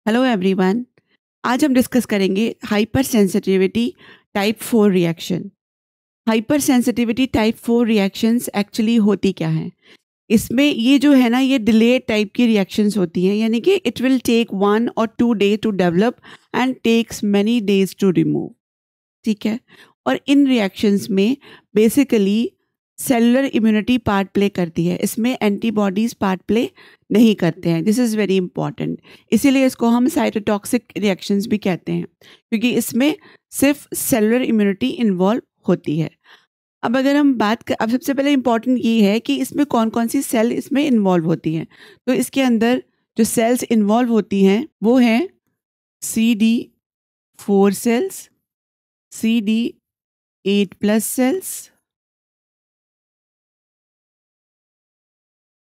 Hello everyone. आज हम discuss करेंगे hyper sensitivity type 4 reaction. Hyper sensitivity type 4 reactions actually होती क्या हैं? इसमें ये जो है ना, ये डिले टाइप की रिएक्शंस होती हैं, यानी कि it will take 1 or 2 day to develop and takes many days to remove. ठीक है। और इन रिएक्शंस में basically cellular immunity part play करती है, इसमें एंटीबॉडीज पार्ट प्ले नहीं करते हैं। This is very important. इसीलिए इसको हम साइटोटॉक्सिक रिएक्शंस भी कहते हैं, क्योंकि इसमें सिर्फ सेलुलर इम्यूनिटी इन्वॉल्व होती है। अब अगर हम अब सबसे पहले इंपॉर्टेंट ये है कि इसमें कौन कौन सी सेल इसमें इन्वॉल्व होती हैं। तो इसके अंदर जो सेल्स इन्वॉल्व होती हैं वो हैं CD4 sales, CD8+ sales,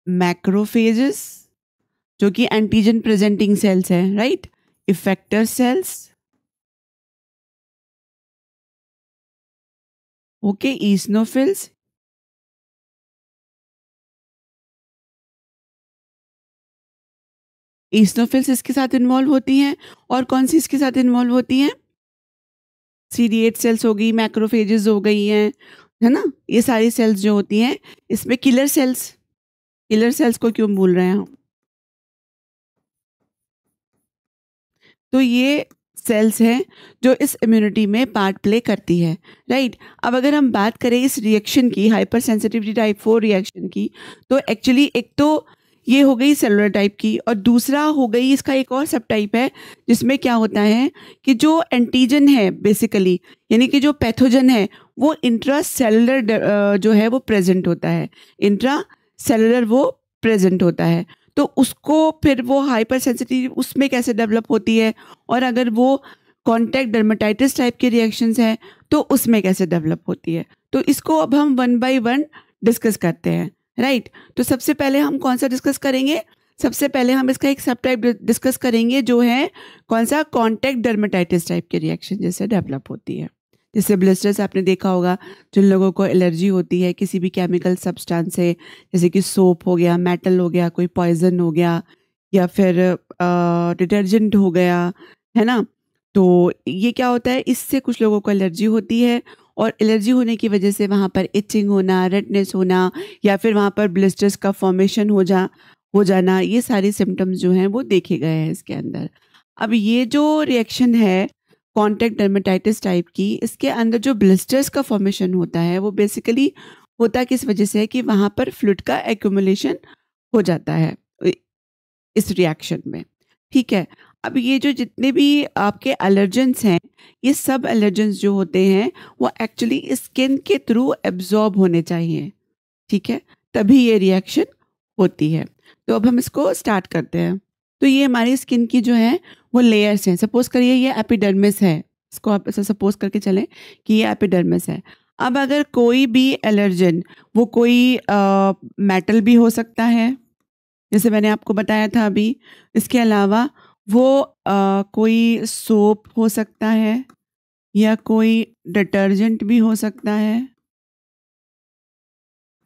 macrophages जो कि एंटीजन प्रेजेंटिंग सेल्स हैं, राइट, इफेक्टर सेल्स, ओके, ईसनोफिल्स, ईसनोफिल्स इसके साथ इन्वॉल्व होती हैं। और कौन सी इसके साथ इन्वॉल्व होती हैं? CD8 सेल्स हो गई, मैक्रोफेजेस हो गई हैं, है ना। ये सारी सेल्स जो होती हैं, इसमें किलर सेल्स को क्यों भूल रहे हैं हम? तो ये सेल्स हैं जो इस इम्यूनिटी में पार्ट प्ले करती है, राइट। अब अगर हम बात करें इस रिएक्शन की, हाइपर सेंसिटिविटी टाइप 4 रिएक्शन की, तो एक्चुअली एक तो ये हो गई सेलुलर टाइप की, और दूसरा हो गई इसका एक और सब टाइप है, जिसमें क्या होता है कि जो एंटीजन है बेसिकली, यानी कि जो पैथोजन है, वो इंट्रा सेलुलर जो है वो प्रेजेंट होता है, इंट्रा सेलुलर वो प्रेजेंट होता है। तो उसको फिर वो हाइपर सेंसिटिव उसमें कैसे डेवलप होती है, और अगर वो कॉन्टैक्ट डर्मेटाइटिस टाइप के रिएक्शंस हैं तो उसमें कैसे डेवलप होती है। तो इसको अब हम 1 by 1 डिस्कस करते हैं, राइट। तो सबसे पहले हम कौन सा डिस्कस करेंगे? सबसे पहले हम इसका एक सब टाइप डिस्कस करेंगे, जो है कौन सा, कॉन्टैक्ट डर्मेटाइटिस टाइप के रिएक्शन जैसे डेवलप होती है। जैसे ब्लिस्टर्स आपने देखा होगा, जिन लोगों को एलर्जी होती है किसी भी केमिकल सब्सटेंस से, जैसे कि सोप हो गया, मेटल हो गया, कोई पॉइजन हो गया, या फिर डिटर्जेंट हो गया, है ना। तो ये क्या होता है, इससे कुछ लोगों को एलर्जी होती है, और एलर्जी होने की वजह से वहाँ पर इचिंग होना, रेडनेस होना, या फिर वहाँ पर ब्लिस्टर्स का फॉर्मेशन हो जाना, ये सारी सिम्टम्स जो हैं वो देखे गए हैं इसके अंदर। अब ये जो रिएक्शन है कॉन्टैक्ट डर्मेटाइटिस टाइप की, इसके अंदर जो ब्लिस्टर्स का फॉर्मेशन होता है वो बेसिकली होता किस वजह से है कि वहाँ पर फ्लूइड का एक्यूमुलेशन हो जाता है इस रिएक्शन में। ठीक है। अब ये जो जितने भी आपके एलर्जेंस हैं, ये सब एलर्जेंस जो होते हैं वो एक्चुअली स्किन के थ्रू एब्जॉर्ब होने चाहिए, ठीक है, तभी ये रिएक्शन होती है। तो अब हम इसको स्टार्ट करते हैं। तो ये हमारी स्किन की जो है वो लेयर्स हैं। सपोज करिए ये एपिडर्मिस है, इसको आप ऐसा सपोज करके चलें कि ये एपिडर्मिस है। अब अगर कोई भी एलर्जन, वो कोई मेटल भी हो सकता है, जैसे मैंने आपको बताया था अभी। इसके अलावा वो कोई सोप हो सकता है, या कोई डिटर्जेंट भी हो सकता है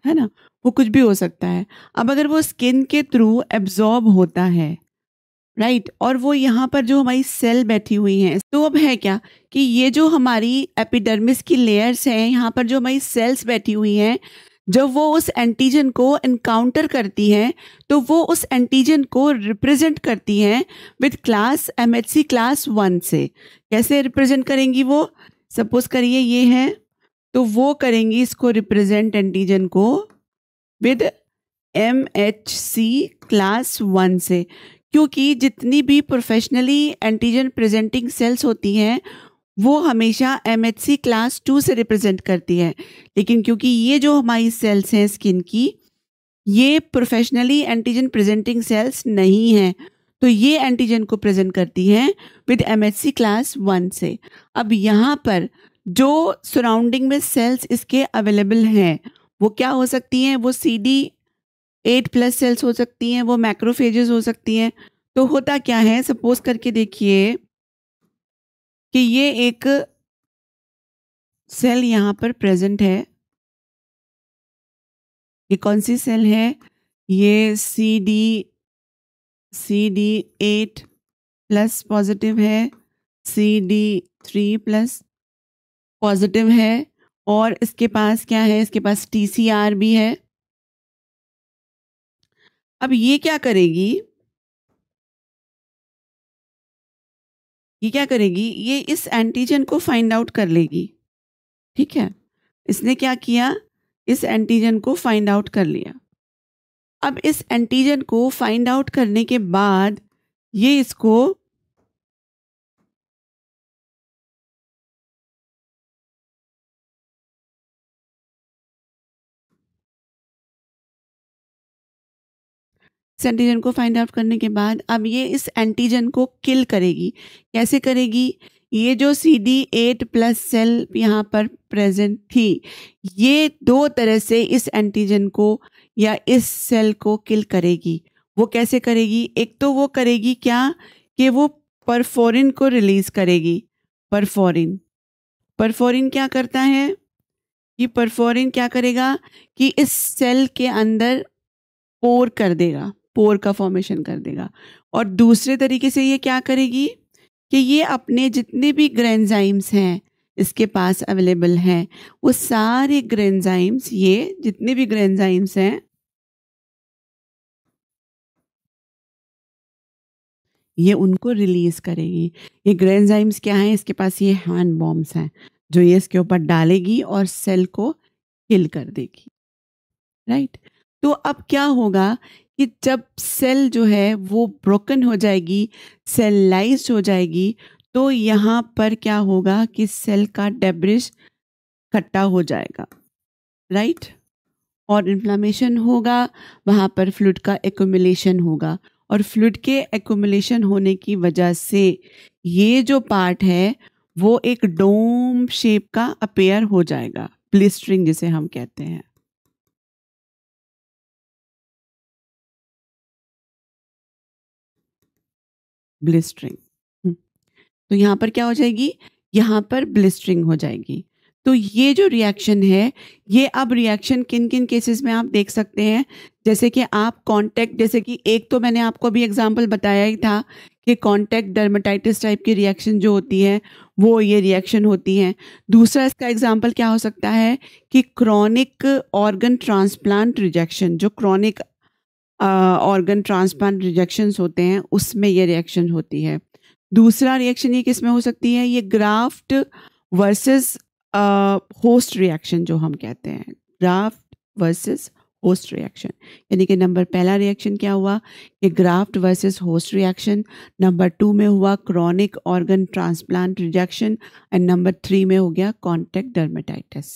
ना, वो कुछ भी हो सकता है। अब अगर वो स्किन के थ्रू एब्जॉर्ब होता है, राइट, और वो यहाँ पर जो हमारी सेल बैठी हुई हैं, तो अब है क्या कि ये जो हमारी एपिडर्मिस की लेयर्स हैं, यहाँ पर जो हमारी सेल्स बैठी हुई हैं, जब वो उस एंटीजन को एनकाउंटर करती हैं, तो वो उस एंटीजन को रिप्रेजेंट करती हैं विद क्लास MHC क्लास 1 से। कैसे रिप्रेजेंट करेंगी वो? सपोज करिए ये है, तो वो करेंगी इसको रिप्रेजेंट एंटीजन को विद MHC क्लास 1 से, क्योंकि जितनी भी प्रोफेशनली एंटीजन प्रेजेंटिंग सेल्स होती हैं वो हमेशा MHC क्लास 2 से रिप्रेजेंट करती है। लेकिन क्योंकि ये जो हमारी सेल्स हैं स्किन की, ये प्रोफेशनली एंटीजन प्रेजेंटिंग सेल्स नहीं हैं, तो ये एंटीजन को प्रेजेंट करती हैं विद MHC क्लास 1 से। अब यहाँ पर जो सराउंडिंग में सेल्स इसके अवेलेबल हैं वो क्या हो सकती हैं? वो CD8+ सेल्स हो सकती हैं, वो मैक्रोफेजेस हो सकती हैं। तो होता क्या है, सपोज करके देखिए कि ये एक सेल यहाँ पर प्रेजेंट है। ये कौन सी सेल है? ये CD8+ प्लस पॉजिटिव है, CD3 प्लस पॉजिटिव है, और इसके पास क्या है, इसके पास TCR भी है। अब ये क्या करेगी, ये इस एंटीजन को फाइंड आउट कर लेगी। ठीक है, इसने क्या किया, इस एंटीजन को फाइंड आउट कर लिया। अब इस एंटीजन को फाइंड आउट करने के बाद ये इसको एंटीजन को फाइंड आउट करने के बाद अब ये इस एंटीजन को किल करेगी। कैसे करेगी, ये जो CD8 प्लस सेल यहाँ पर प्रेजेंट थी, ये दो तरह से इस एंटीजन को या इस सेल को किल करेगी। वो कैसे करेगी, एक तो वो करेगी क्या कि वो परफोरिन को रिलीज करेगी। परफोरिन क्या करता है, कि परफोरिन क्या करेगा कि इस सेल के अंदर पोर कर देगा, पोर का फॉर्मेशन कर देगा। और दूसरे तरीके से ये क्या करेगी कि ये अपने जितने भी ग्रेन्जाइम्स हैं इसके पास अवेलेबल हैं, वो सारे ग्रेन्जाइम्स, ये जितने भी ग्रेन्जाइम्स हैं ये उनको रिलीज करेगी। ये ग्रेन्जाइम्स क्या हैं, इसके पास ये हैंड बॉम्ब्स हैं जो ये इसके ऊपर डालेगी और सेल को किल कर देगी। राइट, तो अब क्या होगा कि जब सेल जो है वो ब्रोकन हो जाएगी, सेलाइज्ड हो जाएगी, तो यहाँ पर क्या होगा कि सेल का डेब्रिस इकट्ठा हो जाएगा। राइट, और इन्फ्लामेशन होगा, वहाँ पर फ्लूइड का एक्यूमुलेशन होगा, और फ्लूइड के एक्यूमुलेशन होने की वजह से ये जो पार्ट है वो एक डोम शेप का अपीयर हो जाएगा, ब्लिस्टरिंग जिसे हम कहते हैं। ब्लिस्टरिंग, तो यहाँ पर क्या हो जाएगी, यहाँ पर ब्लिस्टरिंग हो जाएगी। तो ये जो रिएक्शन है, ये अब रिएक्शन किन किन केसेस में आप देख सकते हैं, जैसे कि आप कांटेक्ट, जैसे कि एक तो मैंने आपको अभी एग्जांपल बताया ही था कि कांटेक्ट डर्मेटाइटिस टाइप की रिएक्शन जो होती है वो ये रिएक्शन होती है। दूसरा इसका एग्जांपल क्या हो सकता है कि क्रॉनिक ऑर्गन ट्रांसप्लांट रिजेक्शन, जो क्रॉनिक ऑर्गन ट्रांसप्लांट रिजेक्शंस होते हैं उसमें ये रिएक्शन होती है। दूसरा रिएक्शन ये किस में हो सकती है, ये ग्राफ्ट वर्सेस होस्ट रिएक्शन जो हम कहते हैं, ग्राफ्ट वर्सेस होस्ट रिएक्शन। यानी कि नंबर पहला रिएक्शन क्या हुआ कि graft versus host reaction, number 2 में हुआ chronic organ transplant rejection, and number 3 में हो गया कॉन्टैक्ट डर्मेटाइटिस।